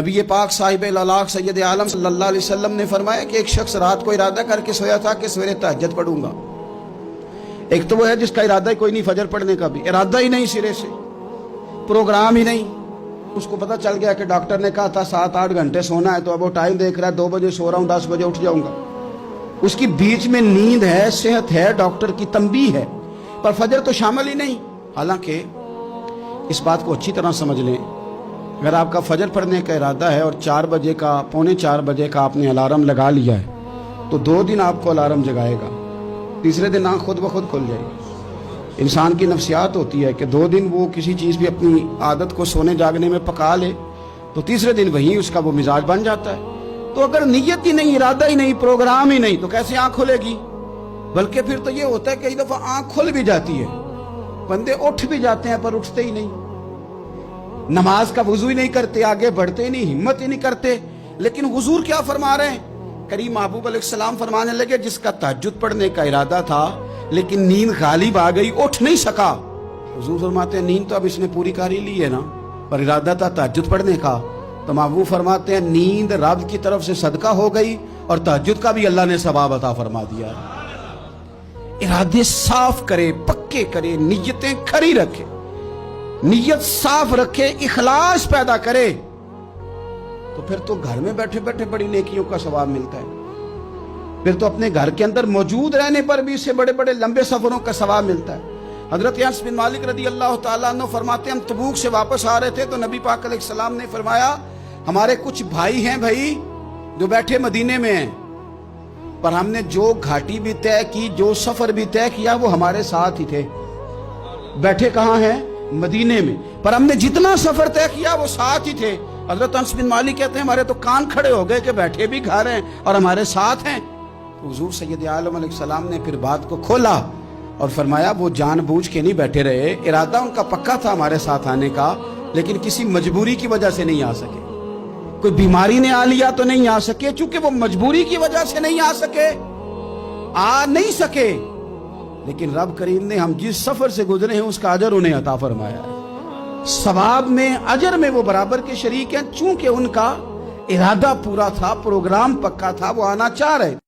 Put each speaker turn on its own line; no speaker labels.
نبی پاک صاحب الالاق سید عالم صلی اللہ علیہ وسلم نے فرمایا کہ ایک شخص رات کو ارادہ کر کے سویا تھا کہ سویرے تہجد پڑھوں گا۔ ایک تو وہ ہے جس کا ارادہ ہی کوئی نہیں، فجر پڑھنے کا بھی ارادہ ہی نہیں، سرے سے پروگرام ہی نہیں۔ اس کو پتہ چل گیا کہ ڈاکٹر نے کہا تھا 7-8 گھنٹے سونا ہے، تو اب وہ ٹائم دیکھ رہا ہے 2 بجے سو رہا ہوں، 10 بجے اٹھ جاؤں گا۔ اس کی بیچ میں نیند ہے، صحت ہے، ڈاکٹر کی تنبیہ ہے، پر فجر تو شامل ہی نہیں۔ حالانکہ اس بات کو اچھی طرح سمجھ لیں، اگر آپ کا فجر پڑھنے کا ارادہ ہے اور 4 بجے کا 3:45 بجے کا آپ نے الارم لگا لیا ہے، تو 2 دن آپ کو الارم جگائے گا، تیسرے دن آنکھ خود بخود کھل جائے گی۔ انسان کی نفسیات ہوتی ہے کہ 2 دن وہ کسی چیز بھی اپنی عادت کو سونے جاگنے میں پکا لے تو تیسرے دن وہیں اس کا وہ مزاج بن جاتا ہے۔ تو اگر نیت ہی نہیں، ارادہ ہی نہیں، پروگرام ہی نہیں، تو کیسے آنکھ کھلے گی؟ بلکہ پھر تو یہ ہوتا ہے کہ ایک دفعہ آنکھ کھل بھی جاتی ہے، بندے اٹھ بھی جاتے ہیں پر اٹھتے ہی نہیں، نماز کا وضو ہی نہیں کرتے، آگے بڑھتے ہی نہیں، ہمت ہی نہیں کرتے۔ لیکن حضور کیا فرما رہے ہیں؟ کریم محبوب علیہ السلام فرمانے لگے جس کا تہجد پڑھنے کا ارادہ تھا لیکن نیند غالب آ گئی، اٹھ نہیں سکا۔ حضور فرماتے ہیں نیند تو اب اس نے پوری کر ہی لی ہے نا، پر ارادہ تھا تہجد پڑھنے کا۔ تو محبوب فرماتے ہیں نیند رب کی طرف سے صدقہ ہو گئی اور تہجد کا بھی اللہ نے ثواب عطا فرما دیا۔ ارادے صاف کرے، پکے کرے، نیتیں کھری رکھے، نیت صاف رکھے، اخلاص پیدا کرے، تو پھر تو گھر میں بیٹھے بیٹھے بڑی نیکیوں کا ثواب ملتا ہے۔ پھر تو اپنے گھر کے اندر موجود رہنے پر بھی اسے بڑے بڑے لمبے سفروں کا ثواب ملتا ہے۔ حضرت انس بن مالک رضی اللہ تعالیٰ عنہ فرماتے ہیں ہم تبوک سے واپس آ رہے تھے تو نبی پاک علیہ السلام نے فرمایا ہمارے کچھ بھائی ہیں بھائی جو بیٹھے مدینے میں ہیں، پر ہم نے جو گھاٹی بھی طے کی، جو سفر بھی طے کیا، وہ ہمارے ساتھ ہی تھے۔ بیٹھے کہاں ہیں؟ مدینے میں، پر ہم نے جتنا سفر طے کیا وہ ساتھ ہی تھے۔ حضرت انس بن مالک کہتے ہیں ہمارے تو کان کھڑے ہو گئے کہ بیٹھے بھی گھر ہیں اور ہمارے ساتھ ہیں۔ حضور سید عالم علیہ السلام نے پھر بات کو کھولا اور فرمایا وہ جان بوجھ کے نہیں بیٹھے رہے، ارادہ ان کا پکا تھا ہمارے ساتھ آنے کا، لیکن کسی مجبوری کی وجہ سے نہیں آ سکے۔ کوئی بیماری نے آ لیا تو نہیں آ سکے، چونکہ وہ مجبوری کی وجہ سے نہیں آ سکے، آ نہیں سکے، لیکن رب کریم نے ہم جس سفر سے گزرے ہیں اس کا اجر انہیں عطا فرمایا ہے۔ ثواب میں، اجر میں وہ برابر کے شریک ہیں، چونکہ ان کا ارادہ پورا تھا، پروگرام پکا تھا، وہ آنا چاہ رہے۔